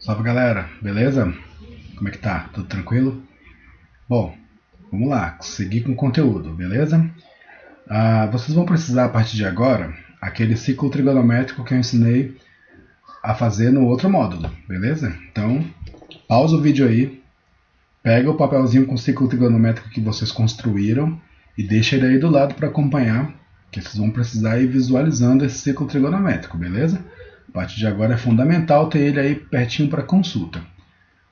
Salve galera, beleza? Como é que tá? Tudo tranquilo? Bom, vamos lá, seguir com o conteúdo, beleza? Vocês vão precisar a partir de agora aquele ciclo trigonométrico que eu ensinei a fazer no outro módulo, beleza? Então, pausa o vídeo aí, pega o papelzinho com o ciclo trigonométrico que vocês construíram e deixa ele aí do lado para acompanhar, que vocês vão precisar ir visualizando esse ciclo trigonométrico, beleza? A partir de agora é fundamental ter ele aí pertinho para consulta.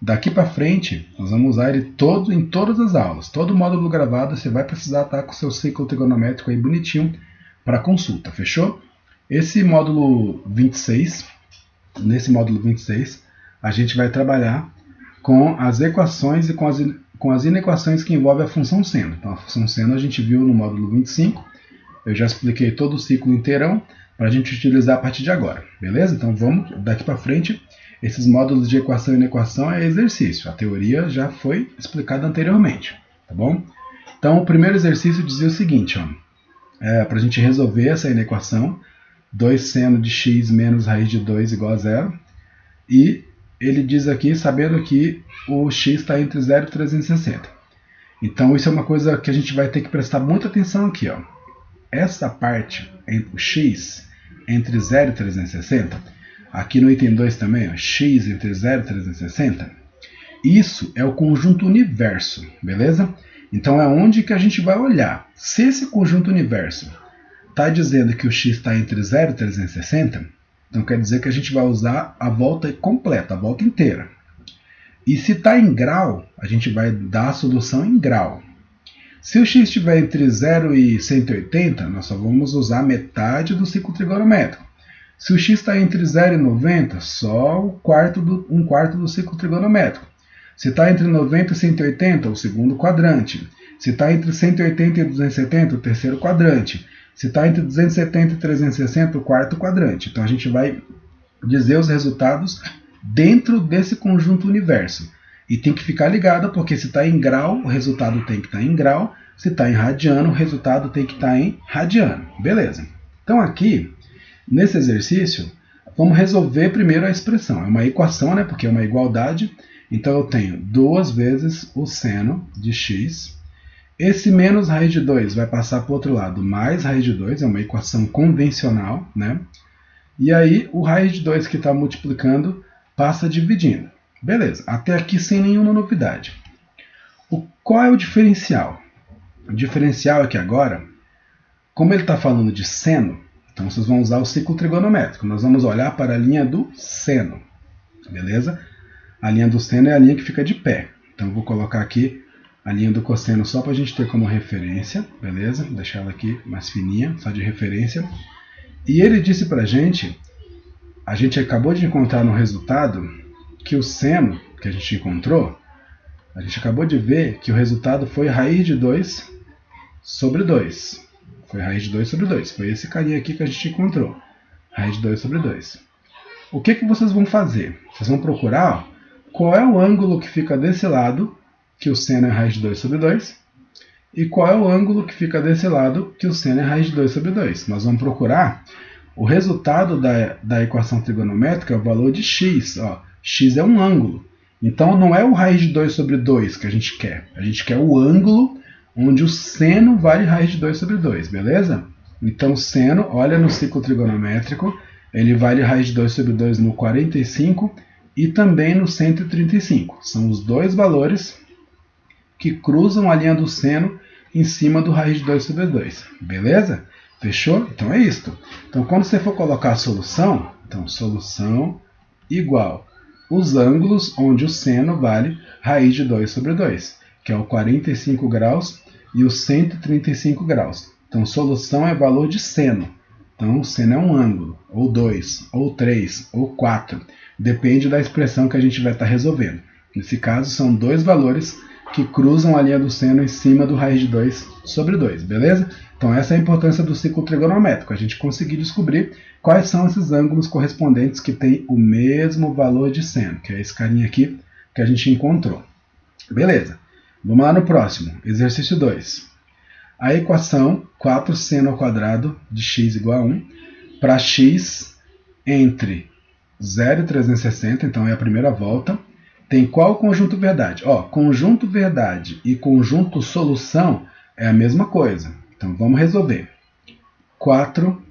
Daqui para frente, nós vamos usar ele todo em todas as aulas. Todo módulo gravado você vai precisar estar com o seu ciclo trigonométrico aí bonitinho para consulta, fechou? Esse módulo 26, nesse módulo 26, a gente vai trabalhar com as equações e com as inequações que envolvem a função seno. Então, a função seno a gente viu no módulo 25, eu já expliquei todo o ciclo inteirão para a gente utilizar a partir de agora, beleza? Então vamos daqui para frente. Esses módulos de equação e inequação é exercício. A teoria já foi explicada anteriormente, tá bom? Então, o primeiro exercício dizia o seguinte, para a gente resolver essa inequação, 2 seno de x menos raiz de 2 igual a zero. E ele diz aqui, sabendo que o x está entre 0 e 360. Então, isso é uma coisa que a gente vai ter que prestar muita atenção aqui. Essa parte, o x, entre 0 e 360, aqui no item 2 também, x entre 0 e 360, isso é o conjunto universo, beleza? Então é onde que a gente vai olhar. Se esse conjunto universo está dizendo que o x está entre 0 e 360, então quer dizer que a gente vai usar a volta completa, a volta inteira. E se está em grau, a gente vai dar a solução em grau. Se o x estiver entre 0 e 180, nós só vamos usar metade do ciclo trigonométrico. Se o x está entre 0 e 90, só um quarto do ciclo trigonométrico. Se está entre 90 e 180, o segundo quadrante. Se está entre 180 e 270, o terceiro quadrante. Se está entre 270 e 360, o quarto quadrante. Então a gente vai dizer os resultados dentro desse conjunto universo. E tem que ficar ligado, porque se está em grau, o resultado tem que estar em grau. Se está em radiano, o resultado tem que estar em radiano. Beleza. Então aqui, nesse exercício, vamos resolver primeiro a expressão. É uma equação, né, porque é uma igualdade. Então eu tenho 2 vezes o seno de x. Esse menos raiz de 2 vai passar para o outro lado, mais raiz de 2. É uma equação convencional, né? E aí o raiz de 2 que está multiplicando passa dividindo. Beleza, até aqui sem nenhuma novidade. Qual é o diferencial? O diferencial é que agora, como ele está falando de seno, então vocês vão usar o ciclo trigonométrico. Nós vamos olhar para a linha do seno, beleza? A linha do seno é a linha que fica de pé. Então eu vou colocar aqui a linha do cosseno só para a gente ter como referência, beleza? Vou deixar ela aqui mais fininha, só de referência. E ele disse para a gente acabou de encontrar no resultado que o seno que a gente encontrou, a gente acabou de ver que o resultado foi raiz de 2 sobre 2. Foi raiz de 2 sobre 2. Foi esse carinha aqui que a gente encontrou. Raiz de 2 sobre 2. O que vocês vão fazer? Vocês vão procurar qual é o ângulo que fica desse lado, que o seno é raiz de 2 sobre 2, e qual é o ângulo que fica desse lado, que o seno é raiz de 2 sobre 2. Nós vamos procurar o resultado da equação trigonométrica, o valor de x. X é um ângulo. Então não é o raiz de 2 sobre 2 que a gente quer. A gente quer o ângulo onde o seno vale raiz de 2 sobre 2, beleza? Então o seno, olha no ciclo trigonométrico, ele vale raiz de 2 sobre 2 no 45 e também no 135. São os dois valores que cruzam a linha do seno em cima do raiz de 2 sobre 2, beleza? Fechou? Então é isto. Então quando você for colocar a solução, então solução igual os ângulos onde o seno vale raiz de 2 sobre 2, que é o 45 graus e o 135 graus. Então, solução é valor de seno. Então, seno é um ângulo, ou 2, ou 3, ou 4. Depende da expressão que a gente vai estar resolvendo. Nesse caso, são dois valores que cruzam a linha do seno em cima do raiz de 2 sobre 2, beleza? Então essa é a importância do ciclo trigonométrico, a gente conseguir descobrir quais são esses ângulos correspondentes que têm o mesmo valor de seno, que é esse carinha aqui que a gente encontrou. Beleza, vamos lá no próximo, exercício 2. A equação 4 seno ao quadrado de x igual a 1 para x entre 0 e 360, então é a primeira volta. Tem qual conjunto verdade? Ó, conjunto verdade e conjunto solução é a mesma coisa. Então vamos resolver. 4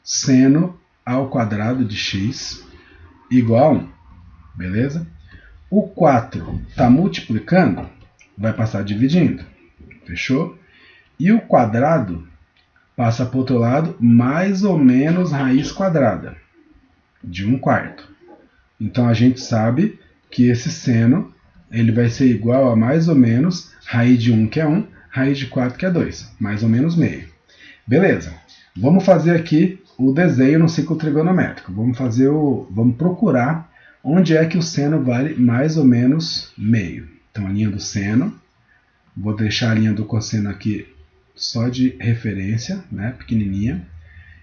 seno ao quadrado de x igual a 1. Beleza? O 4 está multiplicando, vai passar dividindo. Fechou? E o quadrado passa para o outro lado, mais ou menos raiz quadrada de 1/4. Então a gente sabe que esse seno ele vai ser igual a mais ou menos raiz de 1, que é 1, raiz de 4, que é 2. Mais ou menos meio. Beleza. Vamos fazer aqui o desenho no ciclo trigonométrico. Vamos procurar onde é que o seno vale mais ou menos meio. Então a linha do seno, vou deixar a linha do cosseno aqui só de referência, né, pequenininha.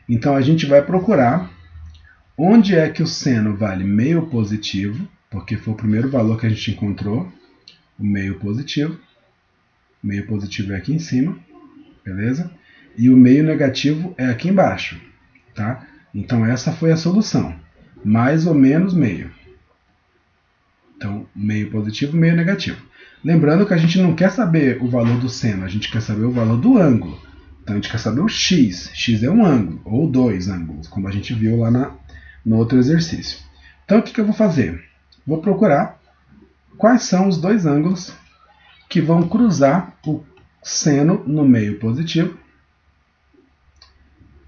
Então a gente vai procurar onde é que o seno vale meio positivo, porque foi o primeiro valor que a gente encontrou, o meio positivo. O meio positivo é aqui em cima, beleza? E o meio negativo é aqui embaixo, tá? Então essa foi a solução, mais ou menos meio. Então meio positivo, meio negativo. Lembrando que a gente não quer saber o valor do seno, a gente quer saber o valor do ângulo. Então a gente quer saber o x. X é um ângulo, ou dois ângulos, como a gente viu lá no outro exercício. Então o que eu vou fazer? Vou procurar quais são os dois ângulos que vão cruzar o seno no meio positivo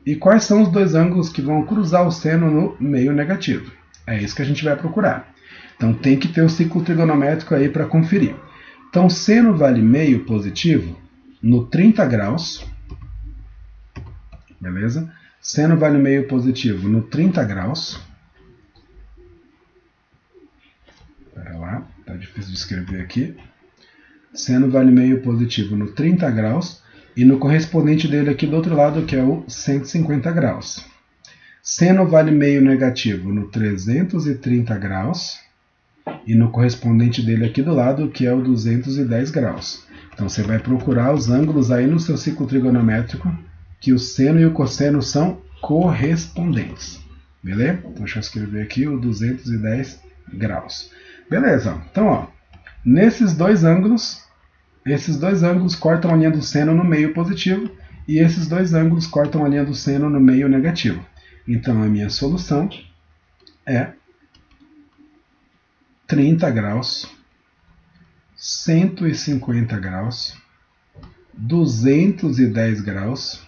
e quais são os dois ângulos que vão cruzar o seno no meio negativo. É isso que a gente vai procurar. Então tem que ter o ciclo trigonométrico aí para conferir. Então seno vale meio positivo no 30 graus, beleza? Seno vale meio positivo no 30 graus. Espera lá, tá difícil de escrever aqui. Seno vale meio positivo no 30 graus e no correspondente dele aqui do outro lado, que é o 150 graus. Seno vale meio negativo no 330 graus e no correspondente dele aqui do lado, que é o 210 graus. Então você vai procurar os ângulos aí no seu ciclo trigonométrico, que o seno e o cosseno são correspondentes. Beleza? Então deixa eu escrever aqui o 210 graus. Beleza, então ó, nesses dois ângulos, esses dois ângulos cortam a linha do seno no meio positivo e esses dois ângulos cortam a linha do seno no meio negativo. Então a minha solução é 30 graus, 150 graus, 210 graus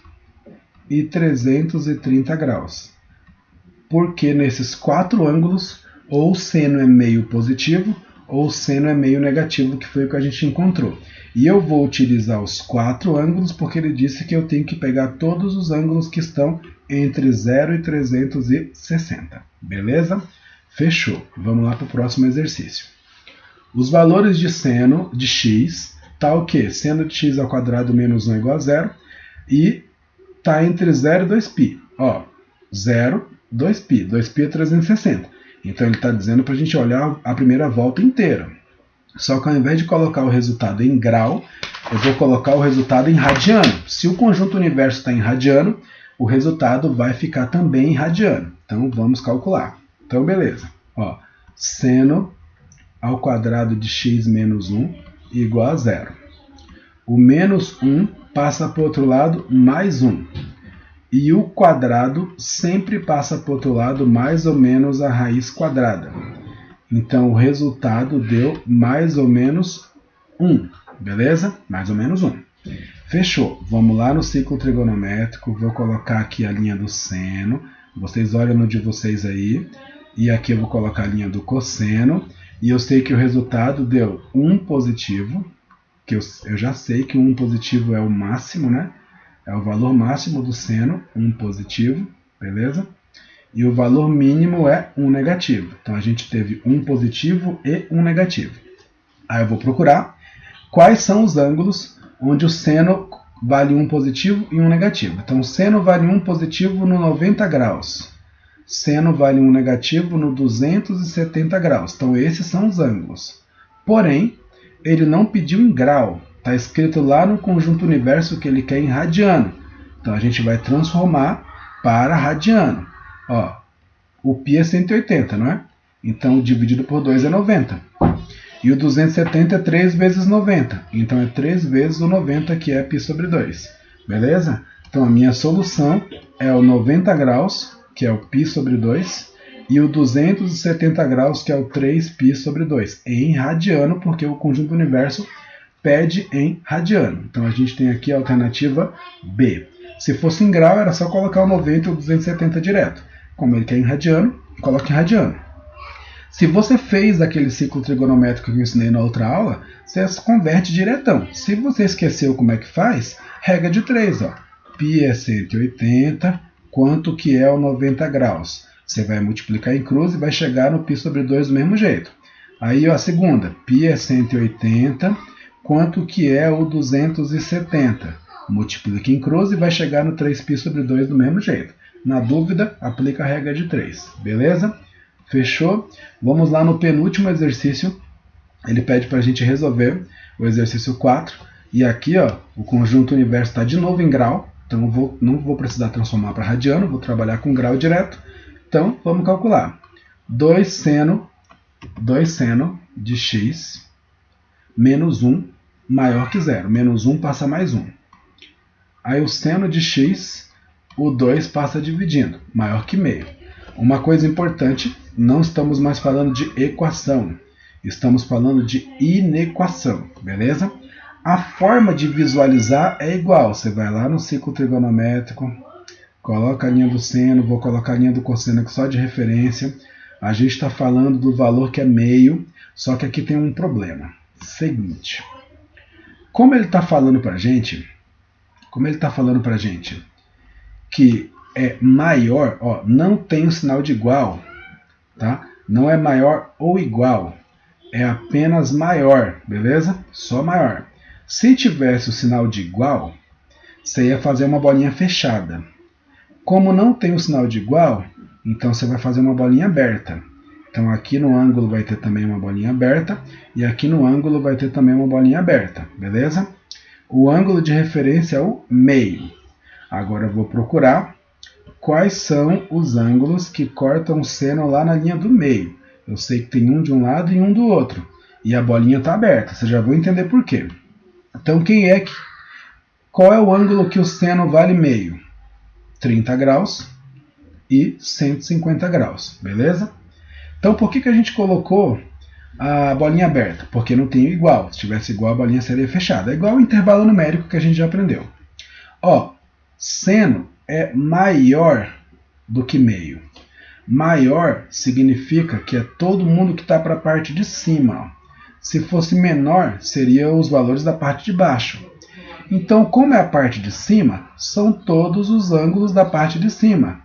e 330 graus. Porque nesses quatro ângulos, ou o seno é meio positivo, ou o seno é meio negativo, que foi o que a gente encontrou. E eu vou utilizar os quatro ângulos, porque ele disse que eu tenho que pegar todos os ângulos que estão entre 0 e 360. Beleza? Fechou. Vamos lá para o próximo exercício. Os valores de seno de x tá o quê? Seno de x ao quadrado menos 1 igual a 0 e tá entre 0 e 2π. Ó, 0, 2π. 2π é 360. Então ele está dizendo para a gente olhar a primeira volta inteira. Só que ao invés de colocar o resultado em grau, eu vou colocar o resultado em radiano. Se o conjunto universo está em radiano, o resultado vai ficar também em radiano. Então vamos calcular. Então beleza. Ó, seno ao quadrado de x menos 1 igual a 0. O menos 1 passa para o outro lado mais 1. E o quadrado sempre passa para o outro lado mais ou menos a raiz quadrada. Então o resultado deu mais ou menos 1. Beleza? Mais ou menos 1. Fechou. Vamos lá no ciclo trigonométrico. Vou colocar aqui a linha do seno. Vocês olham no de vocês aí. E aqui eu vou colocar a linha do cosseno. E eu sei que o resultado deu 1 positivo. Que eu já sei que o 1 positivo é o máximo, né? É o valor máximo do seno, 1 positivo, beleza? E o valor mínimo é 1 negativo. Então a gente teve 1 positivo e 1 negativo. Aí eu vou procurar quais são os ângulos onde o seno vale 1 positivo e 1 negativo. Então o seno vale 1 positivo no 90 graus. Seno vale 1 negativo no 270 graus. Então esses são os ângulos. Porém, ele não pediu em grau. Está escrito lá no conjunto universo que ele quer em radiano. Então a gente vai transformar para radiano. Ó, O π é 180, não é? Então, dividido por 2 é 90. E o 270 é 3 vezes 90. Então, é 3 vezes o 90, que é π sobre 2. Beleza? Então, a minha solução é o 90 graus, que é o π sobre 2, e o 270 graus, que é o 3π sobre 2. Em radiano, porque o conjunto do universo pede em radiano. Então, a gente tem aqui a alternativa B. Se fosse em grau, era só colocar o 90 e o 270 direto. Como ele quer em radiano, coloque em radiano. Se você fez aquele ciclo trigonométrico que eu ensinei na outra aula, você converte diretão. Se você esqueceu como é que faz, regra de 3. Ó. Π é 180, quanto que é o 90 graus? Você vai multiplicar em cruz e vai chegar no π sobre 2 do mesmo jeito. Aí ó, a segunda, π é 180, quanto que é o 270? Multiplica em cruz e vai chegar no 3π sobre 2 do mesmo jeito. Na dúvida, aplica a regra de 3. Beleza? Fechou? Vamos lá no penúltimo exercício. Ele pede para a gente resolver o exercício 4. E aqui ó, o conjunto universo está de novo em grau. Então não vou precisar transformar para radiano, vou trabalhar com grau direto. Então vamos calcular. 2 seno de x menos 1 maior que 0. Menos 1 passa mais 1. Aí o seno de x, o 2 passa dividindo, maior que meio. Uma coisa importante, não estamos mais falando de equação, estamos falando de inequação, beleza? A forma de visualizar é igual, você vai lá no ciclo trigonométrico, coloca a linha do seno, vou colocar a linha do cosseno aqui só de referência. A gente está falando do valor que é meio, só que aqui tem um problema. Seguinte, como ele está falando para a gente que é maior, ó, não tem o sinal de igual, tá? Não é maior ou igual, é apenas maior, beleza? Só maior. Se tivesse o sinal de igual, você ia fazer uma bolinha fechada. Como não tem o sinal de igual, então você vai fazer uma bolinha aberta. Então aqui no ângulo vai ter também uma bolinha aberta, e aqui no ângulo vai ter também uma bolinha aberta, beleza? O ângulo de referência é o meio. Agora eu vou procurar quais são os ângulos que cortam o seno lá na linha do meio. Eu sei que tem um de um lado e um do outro. E a bolinha está aberta, você já vai entender por quê. Então qual é o ângulo que o seno vale meio? 30 graus e 150 graus, beleza? Então por que a gente colocou a bolinha aberta? Porque não tem igual. Se tivesse igual, a bolinha seria fechada. É igual o intervalo numérico que a gente já aprendeu. Ó, seno é maior do que meio. Maior significa que é todo mundo que está para a parte de cima. Ó. Se fosse menor, seriam os valores da parte de baixo. Então, como é a parte de cima, são todos os ângulos da parte de cima.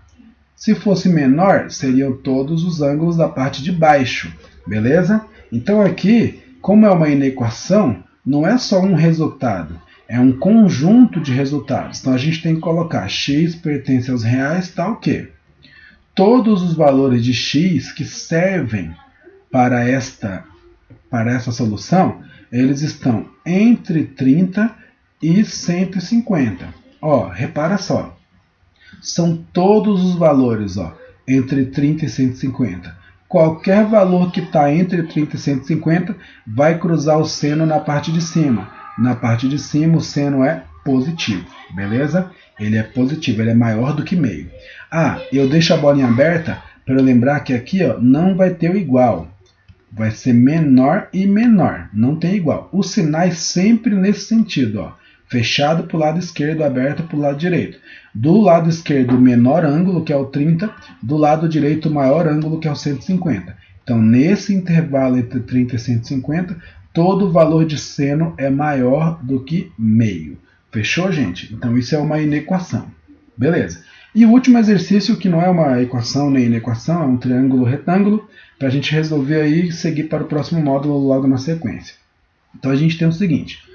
Se fosse menor, seriam todos os ângulos da parte de baixo. Beleza? Então aqui, como é uma inequação, não é só um resultado. É um conjunto de resultados. Então a gente tem que colocar x pertence aos reais, tal que todos os valores de x que servem para essa solução, eles estão entre 30 e 150. Ó, repara só. São todos os valores, ó, entre 30 e 150. Qualquer valor que está entre 30 e 150 vai cruzar o seno na parte de cima. Na parte de cima o seno é positivo, beleza? Ele é positivo, ele é maior do que meio. Ah, eu deixo a bolinha aberta para eu lembrar que aqui ó, não vai ter o igual. Vai ser menor e menor, não tem igual. Os sinais sempre nesse sentido, ó. Fechado para o lado esquerdo, aberto para o lado direito. Do lado esquerdo, o menor ângulo, que é o 30. Do lado direito, o maior ângulo, que é o 150. Então, nesse intervalo entre 30 e 150, todo valor de seno é maior do que meio. Fechou, gente? Então, isso é uma inequação. Beleza. E o último exercício, que não é uma equação nem inequação, é um triângulo retângulo, para a gente resolver aí e seguir para o próximo módulo logo na sequência. Então, a gente tem o seguinte.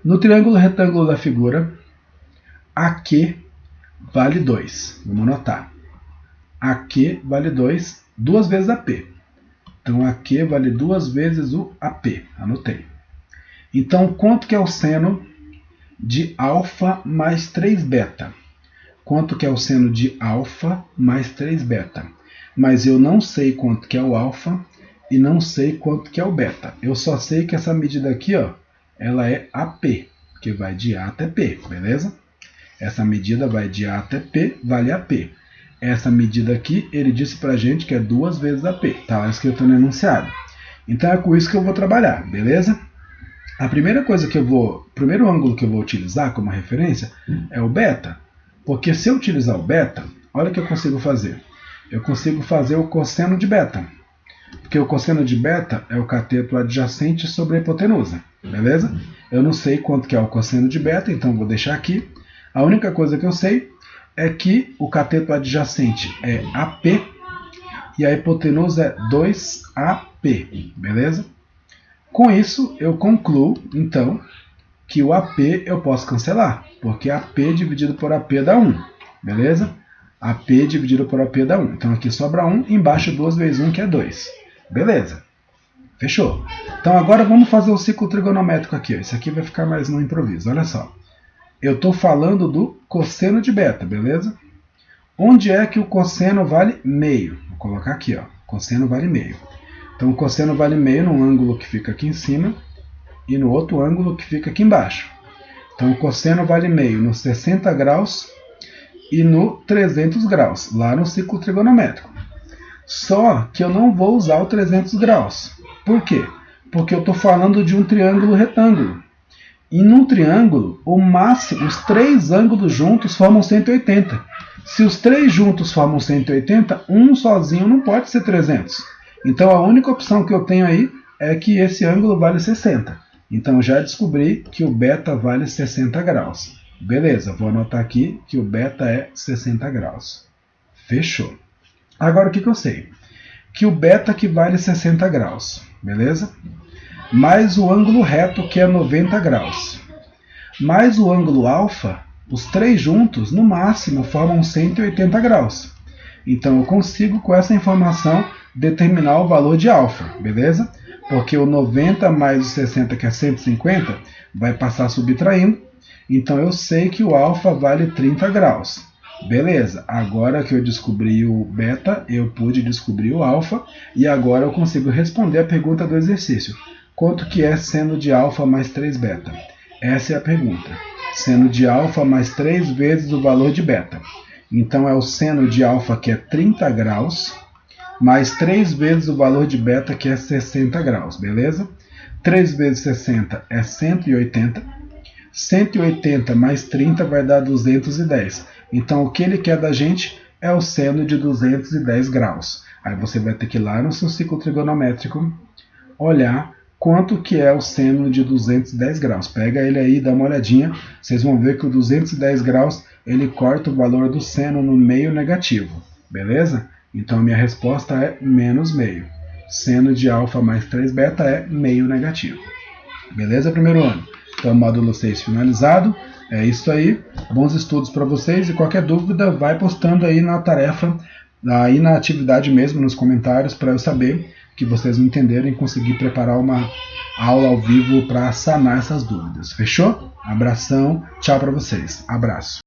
No triângulo retângulo da figura, AQ vale 2. Vamos anotar. AQ vale 2, duas vezes AP. Então, AQ vale duas vezes o AP. Anotei. Então, quanto que é o seno de alfa mais 3 beta? Quanto que é o seno de alfa mais 3 beta? mas eu não sei quanto que é o alfa e não sei quanto que é o beta. Eu só sei que essa medida aqui, ó, ela é AP, que vai de A até P, beleza? Essa medida vai de A até P, vale AP. Essa medida aqui, ele disse pra gente que é 2 vezes AP, tá lá escrito no enunciado. Então é com isso que eu vou trabalhar, beleza? A primeira coisa que o primeiro ângulo que eu vou utilizar como referência é o beta. Porque se eu utilizar o beta, olha o que eu consigo fazer. Eu consigo fazer o cosseno de beta. Porque o cosseno de beta é o cateto adjacente sobre a hipotenusa, beleza? Eu não sei quanto que é o cosseno de beta, então vou deixar aqui. A única coisa que eu sei é que o cateto adjacente é AP e a hipotenusa é 2AP, beleza? Com isso, eu concluo, então, que o AP eu posso cancelar, porque AP dividido por AP dá 1, beleza? AP dividido por AP dá 1. Então aqui sobra 1, embaixo 2 vezes 1, que é 2. Beleza? Fechou? Então agora vamos fazer o ciclo trigonométrico aqui. Ó. Esse aqui vai ficar mais no improviso, olha só. Eu estou falando do cosseno de beta, beleza? Onde é que o cosseno vale meio? Vou colocar aqui, ó. Cosseno vale meio. Então o cosseno vale meio num ângulo que fica aqui em cima e no outro ângulo que fica aqui embaixo. Então o cosseno vale meio no 60 graus e no 300 graus, lá no ciclo trigonométrico. Só que eu não vou usar o 300 graus. Por quê? Porque eu estou falando de um triângulo retângulo. E num triângulo, o máximo, os 3 ângulos juntos formam 180. Se os 3 juntos formam 180, um sozinho não pode ser 300. Então a única opção que eu tenho aí é que esse ângulo vale 60. Então já descobri que o beta vale 60 graus. Beleza, vou anotar aqui que o beta é 60 graus. Fechou. Agora o que eu sei? Que o beta que vale 60 graus, beleza? Mais o ângulo reto que é 90 graus. Mais o ângulo alfa, os 3 juntos no máximo formam 180 graus. Então eu consigo com essa informação determinar o valor de alfa, beleza? Porque o 90 mais o 60, que é 150, vai passar subtraindo. Então eu sei que o alfa vale 30 graus. Beleza, agora que eu descobri o beta, eu pude descobrir o alfa. E agora eu consigo responder a pergunta do exercício. Quanto que é seno de alfa mais 3 beta? Essa é a pergunta. Seno de alfa mais 3 vezes o valor de beta. Então é o seno de alfa, que é 30 graus, mais 3 vezes o valor de beta, que é 60 graus, beleza? 3 vezes 60 é 180. 180 mais 30 vai dar 210. Então o que ele quer da gente é o seno de 210 graus. Aí você vai ter que ir lá no seu ciclo trigonométrico olhar quanto que é o seno de 210 graus. Pega ele aí e dá uma olhadinha. Vocês vão ver que o 210 graus ele corta o valor do seno no meio negativo. Beleza? Então a minha resposta é menos meio. Seno de alfa mais 3 beta é meio negativo. Beleza, primeiro ano? Então, módulo 6 finalizado. É isso aí. Bons estudos para vocês. E qualquer dúvida, vai postando aí na tarefa, aí na atividade mesmo, nos comentários, para eu saber que vocês entenderam e conseguir preparar uma aula ao vivo para sanar essas dúvidas. Fechou? Abração. Tchau para vocês. Abraço.